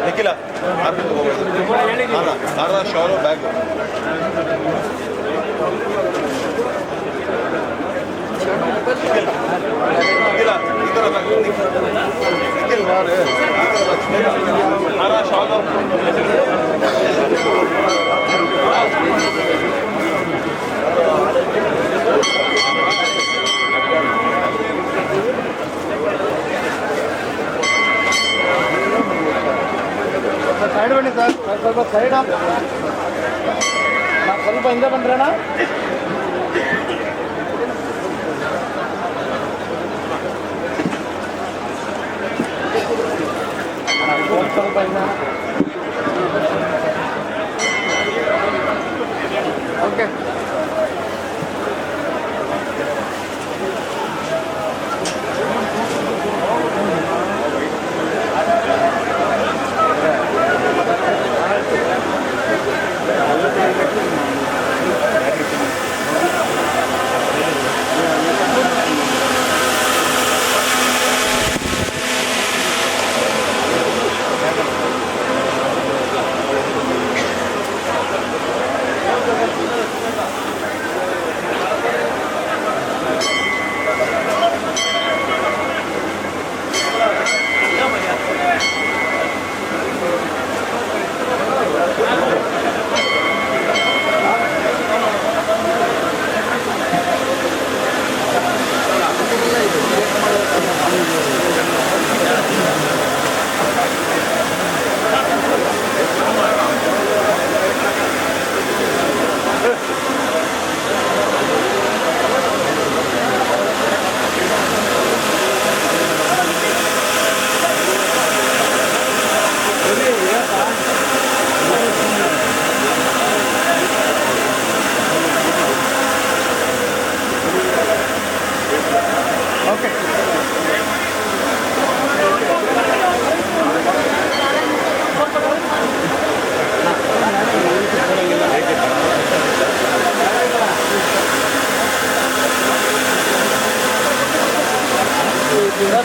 ನಿಖಿಲ ಅರ್ಧ ಶಾಲು ಬ್ಯಾಗ್ ನಿಖಿಲ ಈ ಥರ ನಿಖಿಲ್ ಮಾರು ಅರ್ಧ ಶಾಲು ಸೈಡ್ ಬನ್ನಿ ಸರ್ ಸ್ವಲ್ಪ ಸೈಡ್ ಸ್ವಲ್ಪ ಹಿಂದೆ ಬಂದ್ರಣ್ಣ ಸ್ವಲ್ಪ ಹಿಂದೆ ಓಕೆ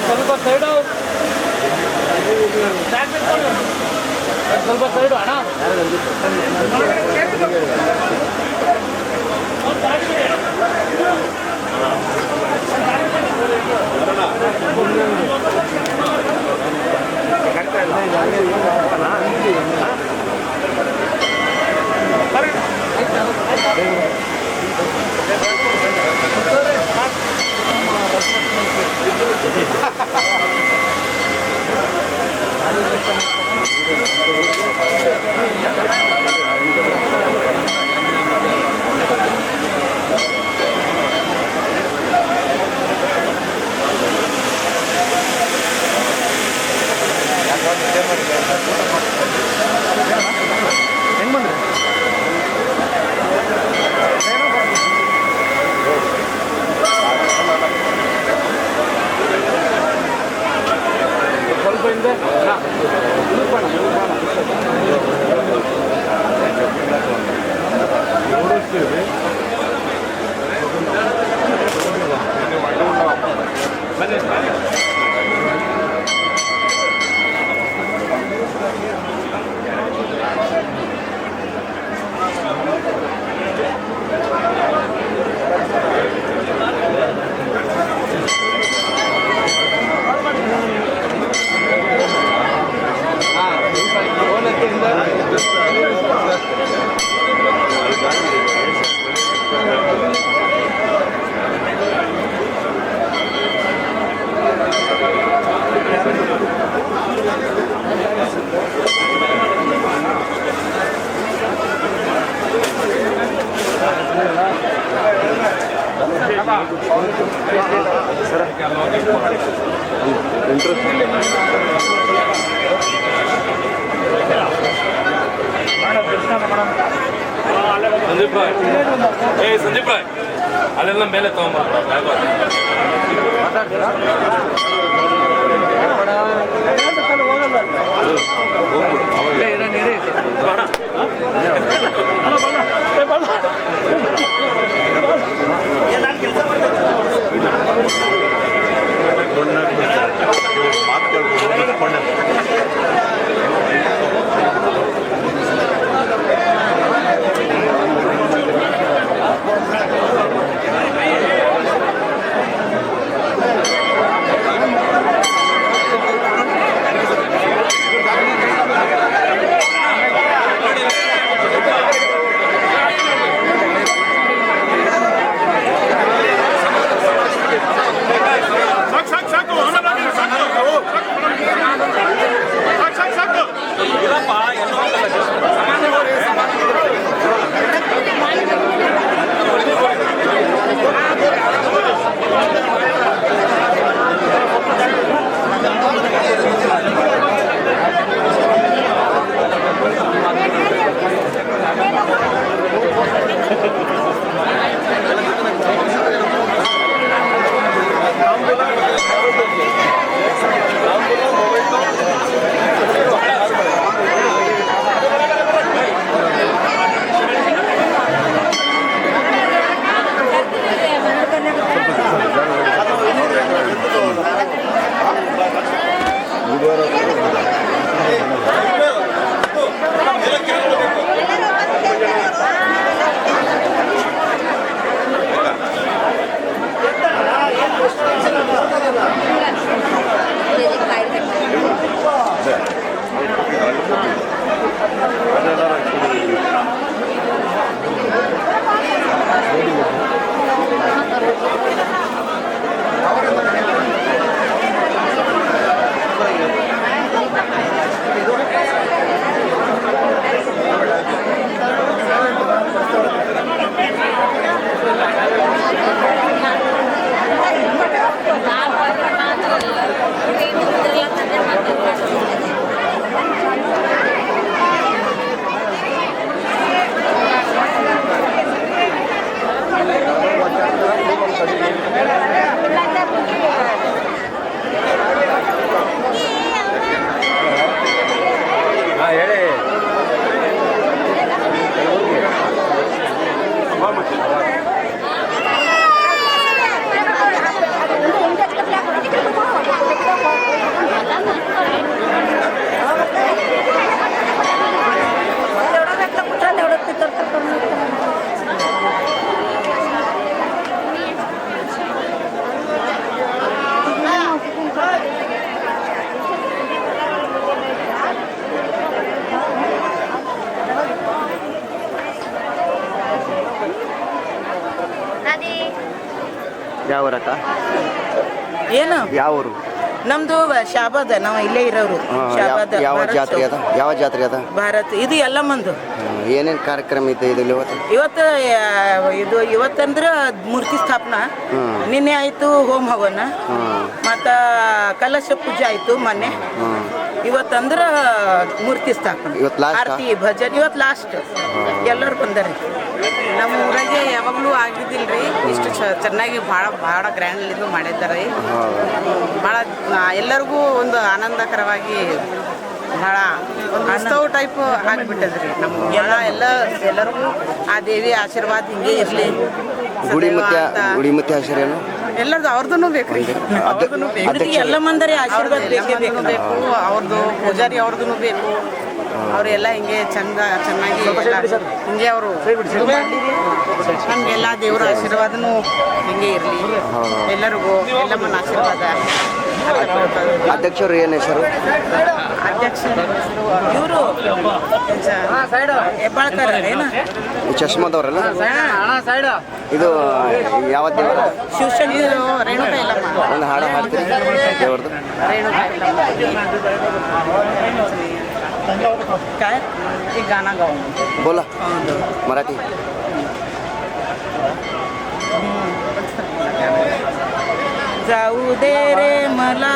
ಸ್ವಲ್ಪ ಸೈಡು ಸ್ವಲ್ಪ ಸೈಡು ಅಣ್ಣ ಹೆಂಗ್ ಬಂದ್ರಿ ಸ್ವಲ್ಪ ಹಿಂದೆ ಸಂದೀಪ್ ರಾಯ್ ಸಂದೀಪ್ ರಾಯ್ ಅಲ್ಲೆಲ್ಲ ಮೇಲೆ ತಗೊಂಡ್ಬರ್ತಾರೆ ಯಾವ ಊರಕ್ಕ? ಏನು ಯಾವ ಊರು? ನಮ್ದು ಶಾಬಾದ, ನಾವು ಇಲ್ಲೇ ಇರೋರು. ಶಾಬಾದ ಯಾವ ಜಾತ್ರೆ ಅದ? ಯಾವ ಜಾತ್ರೆ ಅದ? ಭಾರತ್ ಇದು ಎಲ್ಲ ಮಂದು. ಏನೇನು ಕಾರ್ಯಕ್ರಮ ಇದೆ ಇದು ಇವತ್ತು? ಇವತ್ತಂದ್ರೆ ಮೂರ್ತಿ ಸ್ಥಾಪನಾ, ನಿನ್ನೆ ಆಯ್ತು ಹೋಮ ಹವನ, ಮತ್ತ ಕಲಶ ಪೂಜೆ ಆಯ್ತು ಮೊನ್ನೆ. ಇವತ್ತಂದ್ರ ಮೂರ್ತಿ ಸ್ಥಾಪನೆ, ಆರತಿ ಭಜನ್. ಇವತ್ತು ಲಾಸ್ಟ್ ಎಲ್ಲರೂ ಬಂದಾರೆ. ನಮ್ಮ ಊರಾಗೆ ಯಾವಾಗಲೂ ಆಗಿದ್ದಿಲ್ರಿ ಇಷ್ಟು ಚೆನ್ನಾಗಿ ಭಾಳ ಗ್ರ್ಯಾಂಡ್ಲಿಂದು ಮಾಡಿದ್ದಾರೆ. ಭಾಳ ಎಲ್ಲರಿಗೂ ಒಂದು ಆನಂದಕರವಾಗಿ ಭಾಳ ಒಂದು ಉತ್ಸವ ಟೈಪ್ ಆಗಿಬಿಟ್ಟದ್ರಿ. ನಮ್ಗೆ ಎಲ್ಲರಿಗೂ ಆ ದೇವಿ ಆಶೀರ್ವಾದ ಹಿಂಗೆ ಇರಲಿ. ಗುಡಿ ಮುತ್ಯ ಆಶೀರ್ವಾದ ಎಲ್ಲರದು ಅವ್ರದ್ದು ಬೇಕು ರೀ, ಅವ್ರದ್ದು ಬೇಕು. ಎಲ್ಲ ಮಂದರಿ ಆಶೀರ್ವಾದ ಬೇಕು, ಅವ್ರದ್ದು ಪೂಜಾರಿ ಅವ್ರದ್ದು ಬೇಕು. ಅವರೆಲ್ಲ ಹಿಂಗೆ ಚೆನ್ನಾಗಿ ಹಿಂಗೆ ಅವರು ನಮಗೆಲ್ಲ ದೇವರ ಆಶೀರ್ವಾದನೂ ಹಿಂಗೆ ಇರಲಿ. ಎಲ್ಲರಿಗೂ ಎಲ್ಲಮ್ಮನ ಆಶೀರ್ವಾದ. ಅಧ್ಯಕ್ಷರು ಏನು ಹೆಸರು? ಅಧ್ಯಕ್ಷರು ಇವರು ಹೆಬ್ಬಾಳ್ಕರ್ ಏನು ಚಶ್ಮಾದವ್ರಲ್ಲ? ಇದು ಯಾವ ದೇವರ? ಶಿವಶಂಕರ್ ರೇಣುಕಾ ಇಲ್ಲಮ್ಮ. ಒಂದು ಹಾಡು ಹಾಡ್ತೀರಿ ದೇವ್ರದ್ದು? ರೇಣುಕಾ ಇಲ್ಲಮ್ಮ काय एक गाणं गाऊ. बोला मराठी. जाऊ दे रे मला,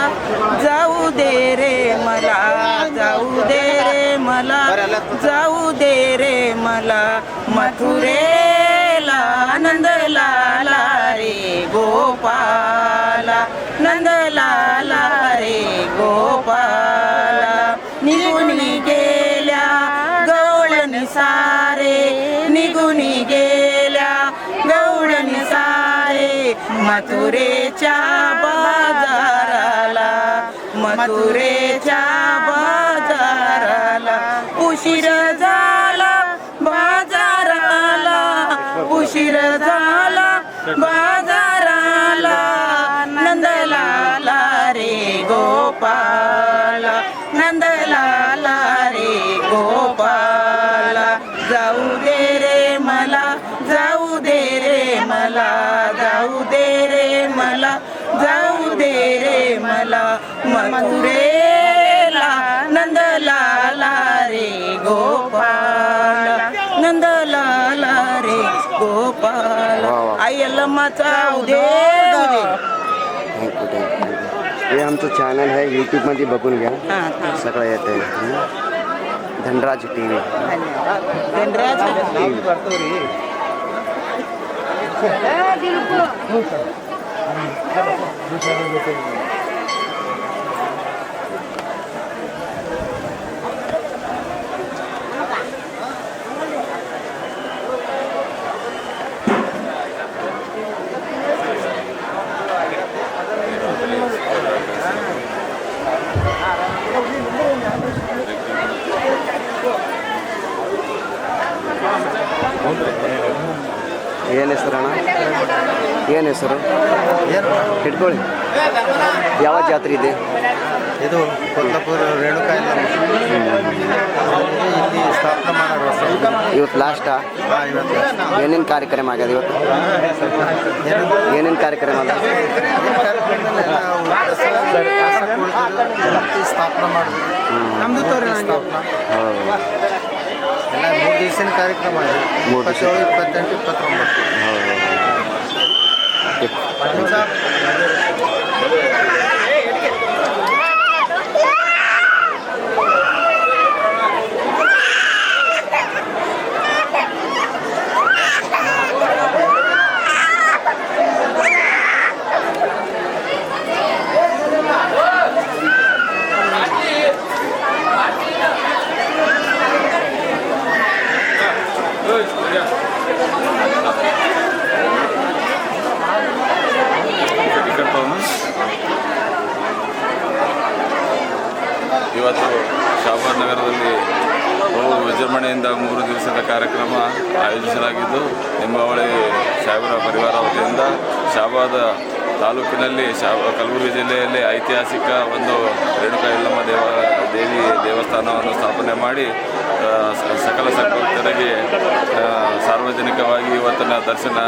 जाऊ दे रे मला, जाऊ दे रे मला, जाऊ दे रे मला, मथुरेला नंदलाला रे गोपाला, नंदलाला रे गोपाला. निघून गेल्या गवळण सारे, निघून गेल्या गवळण सारे, मथुरेच्या बाजाराला, मथुरेच्या बाजाराला. उशीर झाला बाजाराला, उशीर झाला बाजाराला, नंदलाला रे गोपाला, नंदलाला रे गोपाला. जाऊ दे रे मला, जाऊ दे रे मला, जाऊ दे रे मला, जाऊ दे रे मला, मथुरेला नंदलाला रे गोपाला, नंदलाला रे गोपाला. आई यल्लम्मा जाऊ दे. हे आमचं चॅनल आहे यूट्यूबमध्ये बघून घ्या, सगळं येतं. धनराज TV. धनराज ಏನು ಹೆಸರು ಅಣ್ಣ? ಏನು ಹೆಸರು? ಇಟ್ಕೊಳ್ಳಿ. ಯಾವ ಜಾತ್ರೆ ಇದೆ ಇದು? ಕೊಲ್ಲಾಪುರ ರೇಣುಕಾ ಇಲ್ಲಮ್ಮ ಇಲ್ಲಿ ಸ್ಥಾಪನೆ ಮಾಡೋರು. ಇವತ್ತು ಲಾಸ್ಟಾ? ಏನೇನು ಕಾರ್ಯಕ್ರಮ ಆಗ್ಯದ ಇವತ್ತು? ಏನೇನು ಕಾರ್ಯಕ್ರಮ ಅದ? ಸ್ಥಾಪನೆ ಮಾಡಿದ್ವಿ. ನಮ್ದು ತೋರಿ ಸ್ಥಾಪನಾ ಎಲ್ಲ 3 ದಿವಸಿನ ಕಾರ್ಯಕ್ರಮ ಇದೆ. 27, 28, 29. ಇವತ್ತು ಶಾಬಾದ್ ನಗರದಲ್ಲಿ ಬಹು ವಿಜೃಂಭಣೆಯಿಂದ 3 ದಿವಸದ ಕಾರ್ಯಕ್ರಮ ಆಯೋಜಿಸಲಾಗಿದ್ದು, ನಿಂಬಾವಳಿ ಸಾಹೇಬರ ಪರಿವಾರ ವತಿಯಿಂದ ಶಾಬಾದ ತಾಲೂಕಿನಲ್ಲಿ ಕಲಬುರಗಿ ಜಿಲ್ಲೆಯಲ್ಲಿ ಐತಿಹಾಸಿಕ ಒಂದು ರೇಣುಕಾ ಯಲ್ಲಮ್ಮ ದೇವಿ ದೇವಸ್ಥಾನವನ್ನು ಸ್ಥಾಪನೆ ಮಾಡಿ ಸಕಲ ಸದ್ಭಕ್ತರಿಗೆ ಸಾರ್ವಜನಿಕವಾಗಿ ಇವತ್ತಿನ ದರ್ಶನ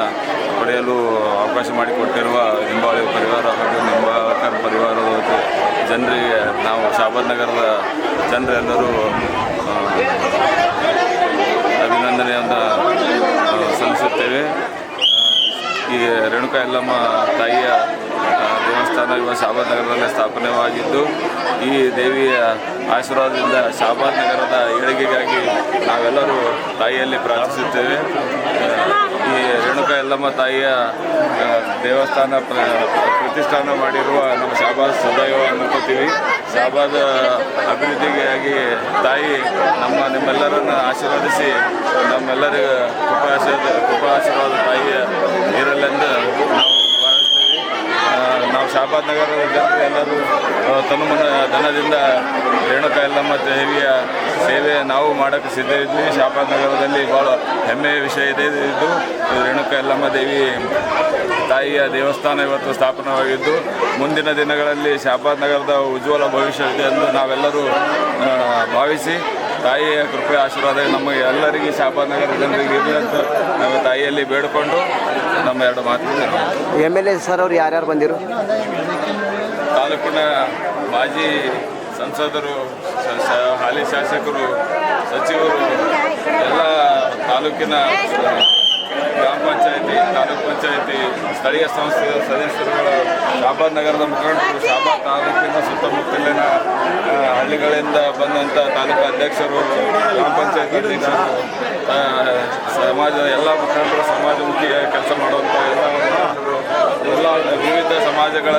ಪಡೆಯಲು ಅವಕಾಶ ಮಾಡಿಕೊಟ್ಟಿರುವ ನಿಂಬಾವಳಿ ಪರಿವಾರ ಹಾಗೂ ನಿಂಬಾಳ್ಕರ್ ಪರಿವಾರದ ಜನರಿಗೆ ನಾವು ಶಾಬಾದ್ ನಗರದ ಜನರೆಲ್ಲರೂ ಅಭಿನಂದನೆಯನ್ನು ಸಲ್ಲಿಸುತ್ತೇವೆ. ಈ ರೇಣುಕಾ ಯಲ್ಲಮ್ಮ ತಾಯಿಯ ದೇವಸ್ಥಾನ ಇವಾಗ ಶಾಬಾದ್ ನಗರದಲ್ಲಿ ಸ್ಥಾಪನೆವಾಗಿದ್ದು, ಈ ದೇವಿಯ ಆಶೀರ್ವಾದದಿಂದ ಶಾಬಾದ್ ನಗರದ ಏಳಿಗೆಗಾಗಿ ನಾವೆಲ್ಲರೂ ತಾಯಿಯಲ್ಲಿ ಪ್ರಾರ್ಥಿಸುತ್ತೇವೆ. ಈ ರೇಣುಕಾ ಯಲ್ಲಮ್ಮ ತಾಯಿಯ ದೇವಸ್ಥಾನ ಪ್ರತಿಷ್ಠಾನ ಮಾಡಿರುವ ನಮ್ಮ ಶಾಬಾದ್ ಸದೈವ ಅನ್ಕೋತೀವಿ. ಶಾಬಾದ್ ಅಭಿವೃದ್ಧಿಗಾಗಿ ತಾಯಿ ನಿಮ್ಮೆಲ್ಲರನ್ನು ಆಶೀರ್ವದಿಸಿ ನಮ್ಮೆಲ್ಲರಿಗೂ ಕೃಪಾ ಆಶೀರ್ವಾದ ತಾಯಿಯ ಇರಲೆಂದು ನಾವು ಭಾವಿಸ್ತೀವಿ. ನಾವು ಶಾಬಾದ್ ನಗರದ ಜನರು ಎಲ್ಲರೂ ತನುಮನ ಧನದಿಂದ ರೇಣುಕಾ ಯಲ್ಲಮ್ಮ ದೇವಿಯ ಸೇವೆ ನಾವು ಮಾಡೋಕ್ಕೆ ಸಿದ್ಧ ಇದ್ವಿ. ಶಾಬಾದ್ ನಗರದಲ್ಲಿ ಭಾಳ ಹೆಮ್ಮೆಯ ವಿಷಯ ಇದೆ. ಇದು ರೇಣುಕಾ ಯಲ್ಲಮ್ಮ ದೇವಿ ತಾಯಿಯ ದೇವಸ್ಥಾನ ಇವತ್ತು ಸ್ಥಾಪನೆವಾಗಿದ್ದು, ಮುಂದಿನ ದಿನಗಳಲ್ಲಿ ಶಾಬಾದ್ ನಗರದ ಉಜ್ವಲ ಭವಿಷ್ಯವಿದೆ ಎಂದು ನಾವೆಲ್ಲರೂ ಭಾವಿಸಿ ತಾಯಿಯ ಕೃಪೆ ಆಶೀರ್ವಾದ ನಮಗೆ ಎಲ್ಲರಿಗೂ ಶಾಬಾದ್ ನಗರ ಜನರಿಗೆ ಇರಲಿ ಅಂತ ನಾವು ತಾಯಿಯಲ್ಲಿ ಬೇಡಿಕೊಂಡು ನಮ್ಮ ಎರಡು ಮಾತಿಗೆ MLA ಸರ್ ಅವ್ರು ಯಾರ್ಯಾರು ಬಂದಿರು? ತಾಲೂಕಿನ ಮಾಜಿ ಸಂಸದರು, ಹಾಲಿ ಶಾಸಕರು, ಸಚಿವರು, ಎಲ್ಲ ತಾಲೂಕಿನ ಗ್ರಾಮ ಪಂಚಾಯತಿ, ತಾಲೂಕು ಪಂಚಾಯತಿ, ಸ್ಥಳೀಯ ಸಂಸ್ಥೆಯ ಸದಸ್ಯರುಗಳು, ಶಾಬಾದ್ ನಗರದ ಮುಖಂಡರು, ಶಾಬಾದ್ ತಾಲೂಕಿನ ಸುತ್ತಮುತ್ತಲಿನ ಹಳ್ಳಿಗಳಿಂದ ಬಂದಂಥ ತಾಲೂಕು ಅಧ್ಯಕ್ಷರು, ಗ್ರಾಮ ಪಂಚಾಯತ್ ಅಧ್ಯಕ್ಷರು, ಸಮಾಜದ ಎಲ್ಲ ಮುಖಂಡರು, ಸಮಾಜಮುಖಿ ಕೆಲಸ ಮಾಡುವಂಥ ಎಲ್ಲ ವಿವಿಧ ಸಮಾಜಗಳ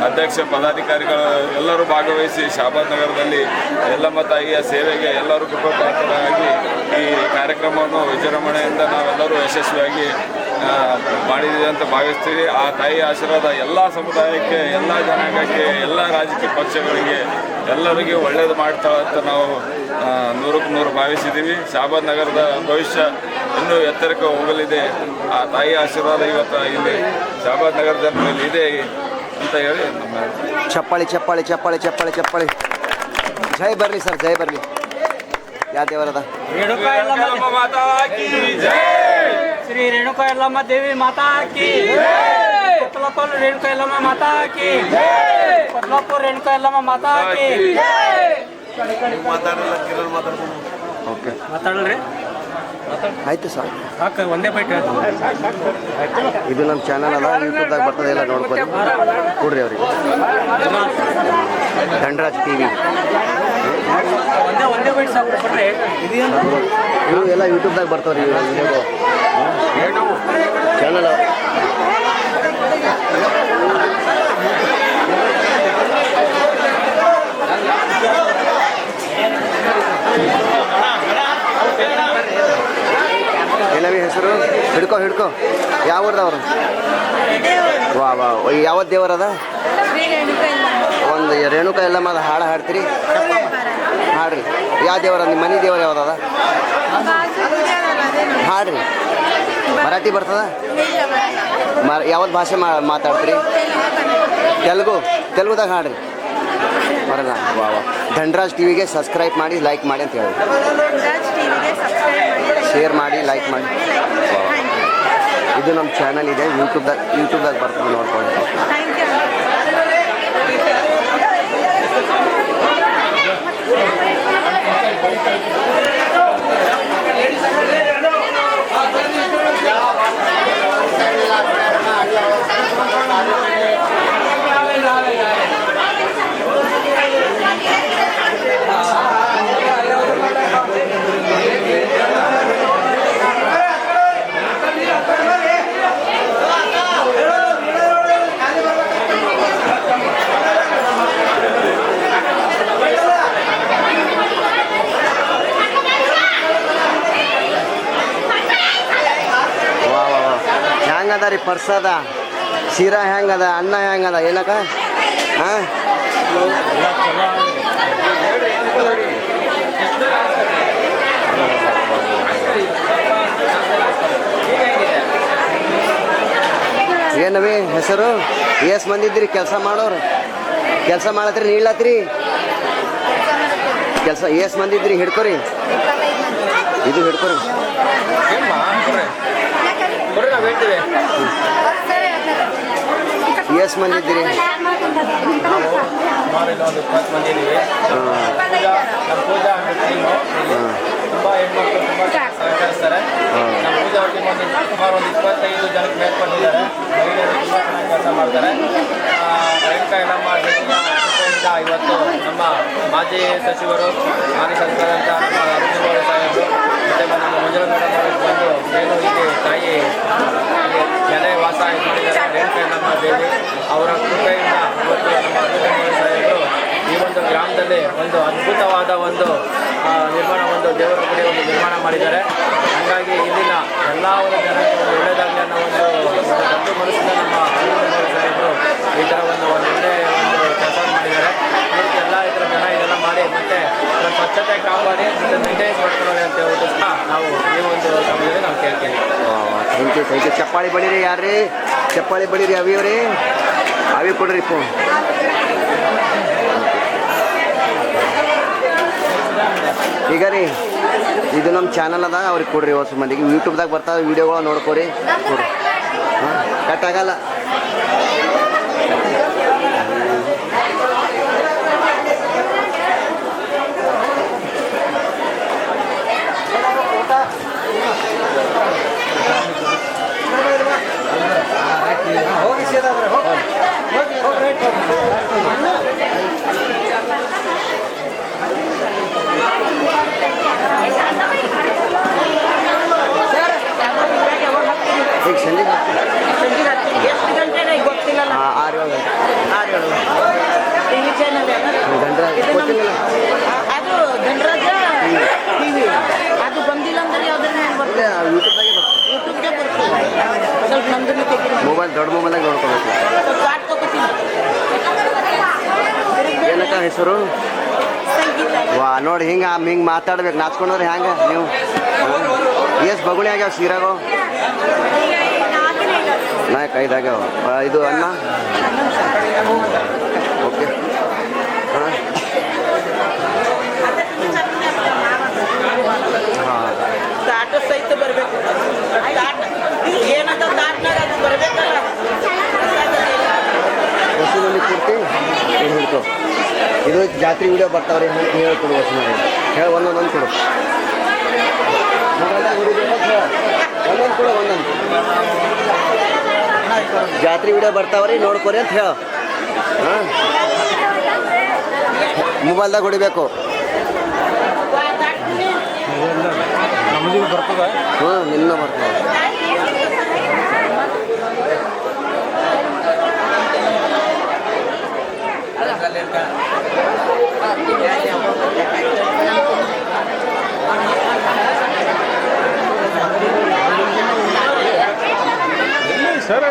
ಅಧ್ಯಕ್ಷ ಪದಾಧಿಕಾರಿಗಳು ಎಲ್ಲರೂ ಭಾಗವಹಿಸಿ ಶಾಬಾದ್ ನಗರದಲ್ಲಿ ಯಲ್ಲಮ್ಮ ತಾಯಿಯ ಸೇವೆಗೆ ಎಲ್ಲರೂ ಕೃಪಾಪಾತ್ರರಾಗಿ ಈ ಕಾರ್ಯಕ್ರಮವನ್ನು ವಿಜೃಂಭಣೆಯಿಂದ ನಾವೆಲ್ಲರೂ ಯಶಸ್ವಿಯಾಗಿ ಮಾಡಿದ್ದೀವಿ ಅಂತ ಭಾವಿಸ್ತೀವಿ. ಆ ತಾಯಿಯ ಆಶೀರ್ವಾದ ಎಲ್ಲ ಸಮುದಾಯಕ್ಕೆ, ಎಲ್ಲ ಜನಾಂಗಕ್ಕೆ, ಎಲ್ಲ ರಾಜಕೀಯ ಪಕ್ಷಗಳಿಗೆ ಎಲ್ಲರಿಗೂ ಒಳ್ಳೆಯದು ಮಾಡ್ತಾಳೆ ಅಂತ ನಾವು 100ಕ್ಕೆ 100 ಭಾವಿಸಿದ್ದೀವಿ. ಶಾಬಾದ್ ನಗರದ ಭವಿಷ್ಯ ಇನ್ನೂ ಎತ್ತರಕ್ಕೆ ಹೋಗಲಿದೆ. ಆ ತಾಯಿಯ ಆಶೀರ್ವಾದ ಇವತ್ತು ಇಲ್ಲಿ ಶಾಬಾದ್ ನಗರ ಜನರಲ್ಲಿ ಇದೆ ಅಂತ ಹೇಳಿ ನಮ್ಮ ಚಪ್ಪಾಳಿ ಚಪ್ಪಾಳಿ ಚಪ್ಪಾಳಿ ಚಪ್ಪಾಳಿ ಚಪ್ಪಾಳಿ. ಜೈ ಬರಲಿ ಸರ್, ಜೈ ಬರಲಿ. ಯಾವ ದೇವರದ? ರೇಣುಕಾ ಯಲ್ಲಮ್ಮ ಮಾತಾ ಕಿ ಜೈ. ಶ್ರೀ ರೇಣುಕಾ ಯಲ್ಲಮ್ಮ ದೇವಿ ಮಾತಾ ಕಿ ಜೈ. ಕೊತ್ಲಾಪುರ ರೇಣುಕಾ ಯಲ್ಲಮ್ಮ ಮಾತಾ ಕಿ ಜೈ. ಕೊತ್ಲಾಪುರ ರೇಣುಕಾ ಯಲ್ಲಮ್ಮ ಮಾತಾ ಕಿ ಜೈ. ಓಕೆ, ಮಾತಾಡಲ್ರಿ? ಆಯ್ತು ಸರ್. ಒಂದೇ ಬೈಟ್ ಇದು ನಮ್ಮ ಚಾನಲ್ ಅಲ್ಲ, ಯೂಟ್ಯೂಬ್ದಾಗ ಬರ್ತದೆ, ಎಲ್ಲ ನೋಡ್ಕೊರಿ, ಕೊಡ್ರಿ ಅವ್ರಿಗೆ. ಧನರಾಜ್ TV ಒಂದೇ ಬೈಟ್ ಸಾಕು ಕೊಡ್ರಿ. ಇವು ಎಲ್ಲ ಯೂಟ್ಯೂಬ್ದಾಗ ಬರ್ತಾವ್ರಿ ವಿಡಿಯೋ ಚಾನಲ್. ಏನವಿ ಹೆಸರು? ಹಿಡ್ಕೊ. ಯಾವ ಊರ್ದವ್ರು? ವಾ ಯಾವ ದೇವರದ? ಒಂದು ರೇಣುಕಾ ಯಲ್ಲಮ್ಮ ಹಾಡು ಹಾಡ್ತೀರಿ? ಹಾಡ್ರಿ. ಯಾವ ದೇವರ? ನಿಮ್ಮ ಮನೆ ದೇವರ ಯಾವ್ದದ? ಹಾಡ್ರಿ. ಮರಾಠಿ ಬರ್ತದ? ಯಾವ್ದು ಭಾಷೆ ಮಾತಾಡ್ತೀರಿ? ತೆಲುಗುದಾಗ ಹಾಡ್ರಿ. ಬರಲ್ಲ? ವಾ ಧನರಾಜ್ TVಗೆ ಸಬ್ಸ್ಕ್ರೈಬ್ ಮಾಡಿ, ಲೈಕ್ ಮಾಡಿ ಅಂತ ಹೇಳಿ, ಶೇರ್ ಮಾಡಿ, ಲೈಕ್ ಮಾಡಿ. ಇದು ನಮ್ಮ ಚಾನಲ್ ಇದೆ, ಯೂಟ್ಯೂಬ್ದಾಗ ಬರ್ತದೆ, ನೋಡ್ಕೊಳ್ಳಿ. ಹೆಂಗದ ರೀ ಪ್ರಸಾದ? ಶಿರಾ ಹೆಂಗದ? ಅನ್ನ ಹೆಂಗದ? ಏನಕ್ಕ? ಹಾಂ, ಏನವಿ ಹೆಸರು? ಮಂದಿ ಇದ್ರಿ ಕೆಲಸ ಮಾಡೋರು? ಕೆಲಸ ಮಾಡತ್ರಿ? ನೀಡ್ಲತ್ರಿ? ಕೆಲಸ ಎಷ್ಟು ಮಂದಿ ಇದ್ರಿ ಹಿಡ್ಕೊರಿ ಇದು ಹಿಡ್ಕೊರಿ ಎಷ್ಟು ಮಂದಿ ಇದ್ದೀರಿ ನಾವು ಸುಮಾರು ಇಲ್ಲಿ ಒಂದು 20 ಮಂದಿ ಇದ್ದೀವಿ. ನಮ್ಮ ಪೂಜಾ ಟೀಮು ತುಂಬ ಹೆಣ್ಮಕ್ಳು ತುಂಬ ಸಹಕರಿಸ್ತಾರೆ. ನಮ್ಮ ಪೂಜಾ ಟೀಮ್ ಸುಮಾರು ಒಂದು 25 ಜನಕ್ಕೆ ಮೇಲ್ಕೊಂಡಿದ್ದಾರೆ. ಮಹಿಳೆಯರು ತುಂಬ ಚೆನ್ನಾಗಿ ಕೆಲಸ ಮಾಡ್ತಾರೆ. ರೇಣುಕಾ ಯಲ್ಲಮ್ಮ ಜಯಂತಿಯಿಂದ ಇವತ್ತು ನಮ್ಮ ಮಾಜಿ ಸಚಿವರು ಮಾಜಿ ಸಂಸದಂತ ನಮ್ಮ ಅರುಣ್ ಸಾಹೇಬರು ಮತ್ತು ನಮ್ಮ ಮಂಜುಳಾ ಮೇಡಮ್ ಅವರು ಬಂದು ಏನು ಇಲ್ಲಿ ತಾಯಿ ನೆಲೆ ವಾಸ ಮಾಡಿದ್ದಾರೆ ರೇಣುಕಾ ಯಲ್ಲಮ್ಮ ದೇವಿ ಅವರ ಕೃಪೆಯಿಂದ ಇವತ್ತು ನಮ್ಮ ಅರುಣ್ ಸಾಹೇಬರು ಈ ಒಂದು ಗ್ರಾಮದಲ್ಲಿ ಒಂದು ಅದ್ಭುತವಾದ ಒಂದು ದೇವರ ಗುಡಿ ಒಂದು ನಿರ್ಮಾಣ ಮಾಡಿದ್ದಾರೆ. ಹಾಗಾಗಿ ಇಲ್ಲಿನ ಎಲ್ಲ ಒಂದು ಜನಕ್ಕೆ ಒಂದು ಒಳ್ಳೆಯದಾಗಲಿ ಅನ್ನೋ ಒಂದು ದೊಡ್ಡ ಮನಸ್ಸಿಂದ ನಮ್ಮ ಅರುಣ್ ಸಾಹೇಬರು ಈ ಥರ ಒಂದು ಒಳ್ಳೆಯ ಒಂದು ಕೆಲಸ ಮಾಡಿದ್ದಾರೆ. ಈ ರೀತಿ ಎಲ್ಲ ಈ ಥರ ಜನ ಇದೆಲ್ಲ ಮಾಡಿ ಮತ್ತು ಒಂದು ಸ್ವಚ್ಛತೆ ಕಾಪಾಡಿ ಮತ್ತು ಮೇಂಟೈನ್ಸ್ ಮಾಡ್ಕೊಳ್ಳೋದು ಅಂತ ಹೇಳ್ಬಿಟ್ಟು ಸಹ ನಾವು ಈ ಒಂದು ಸಮಯದಲ್ಲಿ ನಾವು ಕೇಳ್ತೀವಿ. ಥ್ಯಾಂಕ್ ಯು ಚಪ್ಪಾಳಿ ಬಡೀರಿ ಯಾರ್ರಿ ಚಪ್ಪಾಳಿ ಬಡೀರಿ ಅವಿಯವ್ರಿ ಅವಿ ಕೊಡ್ರಿ ಫೋನ್ ಈಗ ರೀ ಇದು ನಮ್ಮ ಚಾನಲ್ ಅದ ಅವ್ರಿಗೆ ಕೊಡ್ರಿ ಹೊಸ ಮಂದಿಗೆ ಯೂಟ್ಯೂಬ್ದಾಗ ಬರ್ತಾವೆ ವೀಡಿಯೋಗಳು ನೋಡ್ಕೊರಿ ಕೊಡ್ರಿ ಹಾಂ ಕಟ್ ಆಗಲ್ಲ ಈಗ ಸಂಜೆ ಎಷ್ಟು ಗಂಟೆ ಗೊತ್ತಿಲ್ಲಲ್ಲ 6-7 ಟಿವಿ ಚಾನಲ್ ಗೊತ್ತಿಲ್ಲ ಅದು ಧನರಾಜ ಟಿವಿ ಅದು ಬಂದಿಲ್ಲ ಅಂದ್ರೆ ಯಾವ್ದಾರ ಬರ್ತದೆ ಯೂಟ್ಯೂಬ್ದಾಗೆ ಯೂಟ್ಯೂಬ್ಗೆ ಬರ್ತದೆ ಸ್ವಲ್ಪ ನಮ್ದನ್ನು ತೆಗಿ ಮೊಬೈಲ್ ದೊಡ್ಡ ಮೊಬೈಲಾಗ ನೋಡ್ಕೋಬೇಕು ಕಾರ್ಡ್ ತಗೋತೀನಿ ಏನಕ್ಕ ಹೆಸರು ಸಂಗೀತ ವಾ ನೋಡಿ ಹಿಂಗೆ ಮಾತಾಡ್ಬೇಕು ನಾಚ್ಕೊಂಡ್ರೆ ಹ್ಯಾಂಗೆ ನೀವು ಎಷ್ಟು ಬಗುಳಿ ಆಗ್ಯಾವ ಸೀರಾಗಳು 4-5 ಆಗ್ಯಾವ ಇದು ಅನ್ನ ಓಕೆ ಹಾಂ ಹಾಂ ತಾಟ ಸಹಿತ ಬರಬೇಕು ಏನಂತ ತಾಟ್ನಾಗ ಅದು ಬರಬೇಕಲ್ಲ ಹೊಸದಲ್ಲಿ ಕೊಡ್ತಿ ಇದು ಹಿಡ್ಕೊ ಇದು ಜಾತ್ರೆ ವಿಡಿಯೋ ಬರ್ತಾವ್ರಿ ಹೇಳ್ಕೊಡು ಹೊಸ ಹೇಳಿ ಒಂದೊಂದು ಕೊಡು ಒಂದೊಂದು ಕೊಡು ಒಂದೊಂದು ಜಾತ್ರೆ ವಿಡಿಯೋ ಬರ್ತಾವ್ರಿ ನೋಡ್ಕೊರಿ ಅಂತ ಹೇಳ ಹಾಂ ಮೊಬೈಲ್ದಾಗ ಹೊಡಿಬೇಕು ಹಾಂ ನಿನ್ನ ಬರ್ತದೆ ಸರ್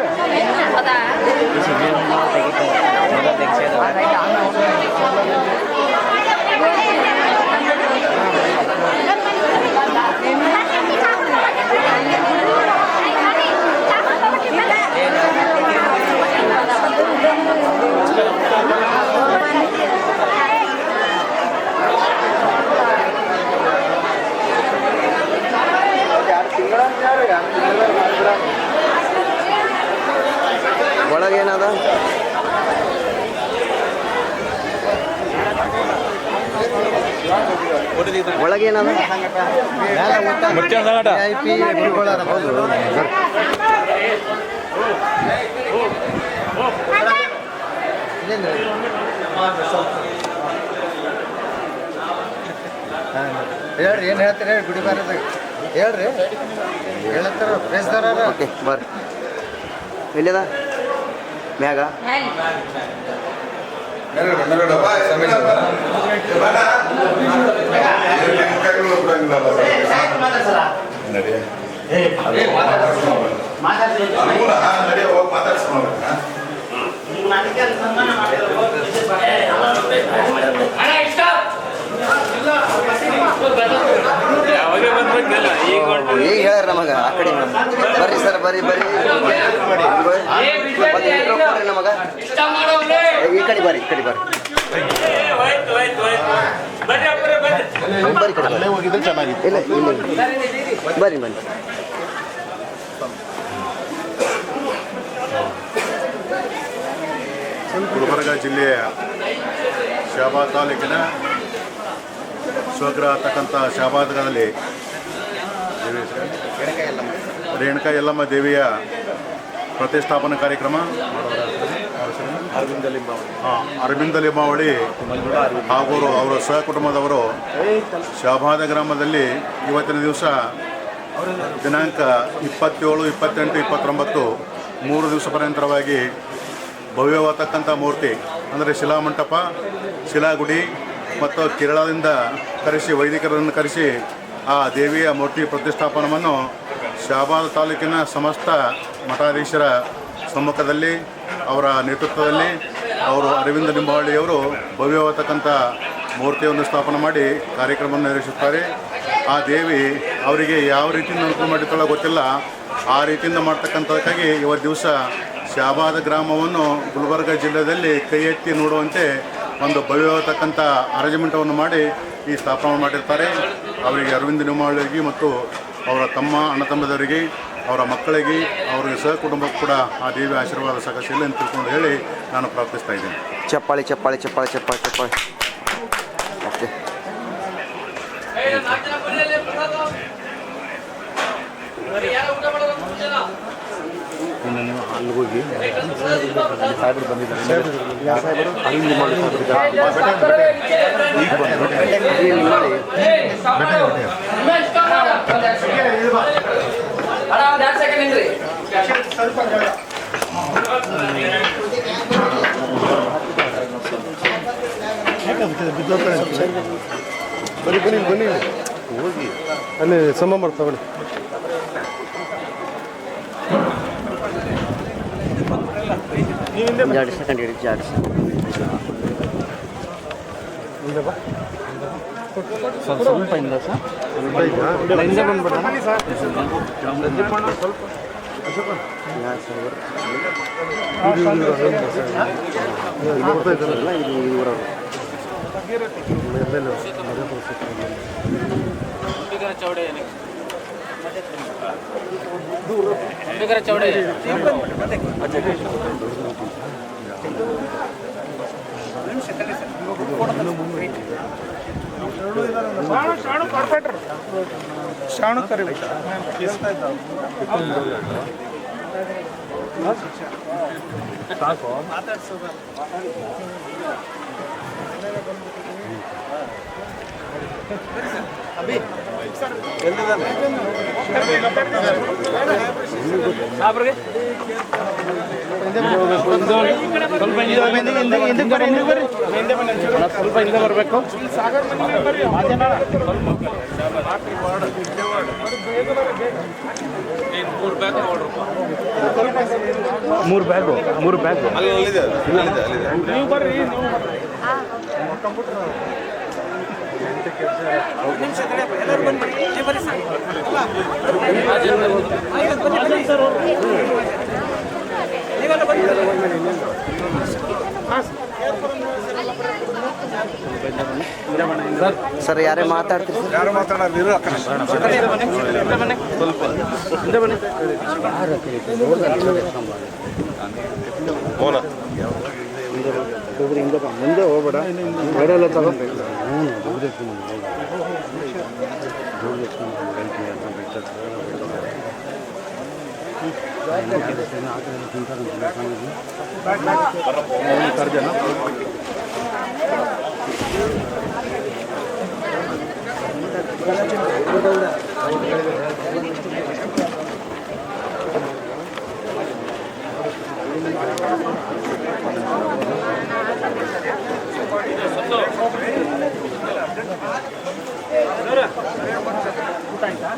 ಒಳಗೇನದ ಒಳಗೇನದ ಹೇಳ್ರಿ ಏನು ಹೇಳ್ತೀರಿ ಗುಡಿ ಬಾರದಾಗ ಹೇಳ್ರಿ ಹೇಳತ್ತಾರ ಬೇಸ್ದಾರ ಓಕೆ ಬರ್ರಿ ಎಲ್ಲಿದ ಮ್ಯಾಗ ಈಗ ಹೇಳ್ರಿ ನಮಗ ಆ ಕಡೆ ಬರ್ರಿ ಸರ್ ಬರ್ರಿ ಬರ್ರಿ ಕೊಡ್ರಿ ನಮಗ ಈ ಕಡೆ ಬರ್ರಿ ಬರ್ರಿ ಬರ್ರಿ ಕಡೆ ಅಲ್ಲೇ ಹೋಗಿದ್ರೆ ಚೆನ್ನಾಗಿತ್ತು. ಇಲ್ಲ ಬರ್ರಿ ಬನ್ನಿ. ಗುಲ್ಬರ್ಗ ಜಿಲ್ಲೆಯ ಶಹಾಬಾದ್ ತಾಲೂಕಿನ ಸ್ವಗ್ರಹ ಆಗ್ತಕ್ಕಂಥ ಶಹಾಬಾದ್ಗಳಲ್ಲಿ ರೇಣುಕಾ ಯಲ್ಲಮ್ಮ ದೇವಿಯ ಪ್ರತಿಷ್ಠಾಪನಾ ಕಾರ್ಯಕ್ರಮ ಅರವಿಂದ ಲಿಂಬಾವಳಿ ಹಾಗೂ ಅವರ ಸಹಕುಟುಂಬದವರು ಶಹಾಬಾದ್ ಗ್ರಾಮದಲ್ಲಿ ಇವತ್ತಿನ ದಿವಸ ದಿನಾಂಕ 27, 28, 29 3 ದಿವಸ ಪರ್ಯಂತರವಾಗಿ ಭವ್ಯವಾಗತಕ್ಕಂಥ ಮೂರ್ತಿ ಅಂದರೆ ಶಿಲಾಮಂಟಪ, ಶಿಲಾಗುಡಿ ಮತ್ತು ಕೇರಳದಿಂದ ಕರೆಸಿ ವೈದಿಕರನ್ನು ಕರೆಸಿ ಆ ದೇವಿಯ ಮೂರ್ತಿ ಪ್ರತಿಷ್ಠಾಪನವನ್ನು ಶಹಾಬಾದ್ ತಾಲೂಕಿನ ಸಮಸ್ತ ಮಠಾಧೀಶರ ಸಮ್ಮುಖದಲ್ಲಿ ಅವರ ನೇತೃತ್ವದಲ್ಲಿ ಅವರು ಅರವಿಂದ ಲಿಂಬಾವಳಿಯವರು ಭವ್ಯವಾಗತಕ್ಕಂಥ ಮೂರ್ತಿಯನ್ನು ಸ್ಥಾಪನೆ ಮಾಡಿ ಕಾರ್ಯಕ್ರಮವನ್ನು ನಿರ್ವಹಿಸುತ್ತಾರೆ. ಆ ದೇವಿ ಅವರಿಗೆ ಯಾವ ರೀತಿಯಿಂದ ಅನುಕೂಲ ಮಾಡಿಕೊಳ್ಳೋ ಗೊತ್ತಿಲ್ಲ, ಆ ರೀತಿಯಿಂದ ಮಾಡ್ತಕ್ಕಂಥದಕ್ಕಾಗಿ ಇವತ್ತು ದಿವಸ ಶಹಾಬಾದ್ ಗ್ರಾಮವನ್ನು ಗುಲ್ಬರ್ಗ ಜಿಲ್ಲೆಯಲ್ಲಿ ಕೈ ಎತ್ತಿ ನೋಡುವಂತೆ ಒಂದು ಭವ್ಯವಾಗತಕ್ಕಂಥ ಅರೇಂಜ್ಮೆಂಟನ್ನು ಮಾಡಿ ಈ ಸ್ಥಾಪನೆ ಮಾಡಿರ್ತಾರೆ. ಅವರಿಗೆ ಅರವಿಂದ ಲಿಂಬಾವಳಿಗೆ ಮತ್ತು ಅವರ ತಮ್ಮ ಅಣ್ಣ ತಮ್ಮದವರಿಗೆ, ಅವರ ಮಕ್ಕಳಿಗೆ, ಅವರಿಗೆ ಸಹ ಕುಟುಂಬಕ್ಕೂ ಕೂಡ ಆ ದೇವಿ ಆಶೀರ್ವಾದ ಸಕಸಿಲ್ಲ ಅಂತ ತಿಳ್ಕೊಂಡು ಹೇಳಿ ನಾನು ಪ್ರಾರ್ಥಿಸ್ತಾ ಇದ್ದೇನೆ. ಚಪ್ಪಾಳಿ ಚಪ್ಪಾಳಿ ಚಪ್ಪಾಳಿ ಚಪ್ಪಾಳಿ ಚಪ್ಪಾಳಿ. ಓಕೆ. ಅಲ್ಲಿ ಹೋಗಿ ಸಾಹೇಬರು ಬಂದಿದ್ದಾರೆ. ಬನ್ನಿ ಹೋಗಿ ಅಲ್ಲಿ ಸಮ ಮಾಡ್ತಾವಳಿ. ಎರಡು ಸೆಕೆಂಡ್ ಇಡಿ, ಎರಡು ಸ್ವಲ್ಪ ಇಂದ ಸರ್ ಹಿಂದೆ ಬಂದ್ಬಿಡ ಚೌಡೆ ಶಾಣು ಕರಿ ಸಾಕು. ಸ್ವಲ್ಪ ಹಿಂದೆ ಬರಬೇಕು. ಮೂರು ಬ್ಯಾಗು ನೀವು ಬರ್ರಿ. ಸರ್ ಯಾರೇ ಮಾತಾಡ್ತೀರಿ ಸರ್? ಯಾರು ಮಾತಾಡೋದು ಸ್ವಲ್ಪ ಹಿಂದೆ ಬನ್ನಿ. ಮುಂದೆ ಹೋಗ್ಬೇಡ, ಬೇರೆಲ್ಲ ತಗೊಂಡು ಊಟ ಆಯ್ತಾ?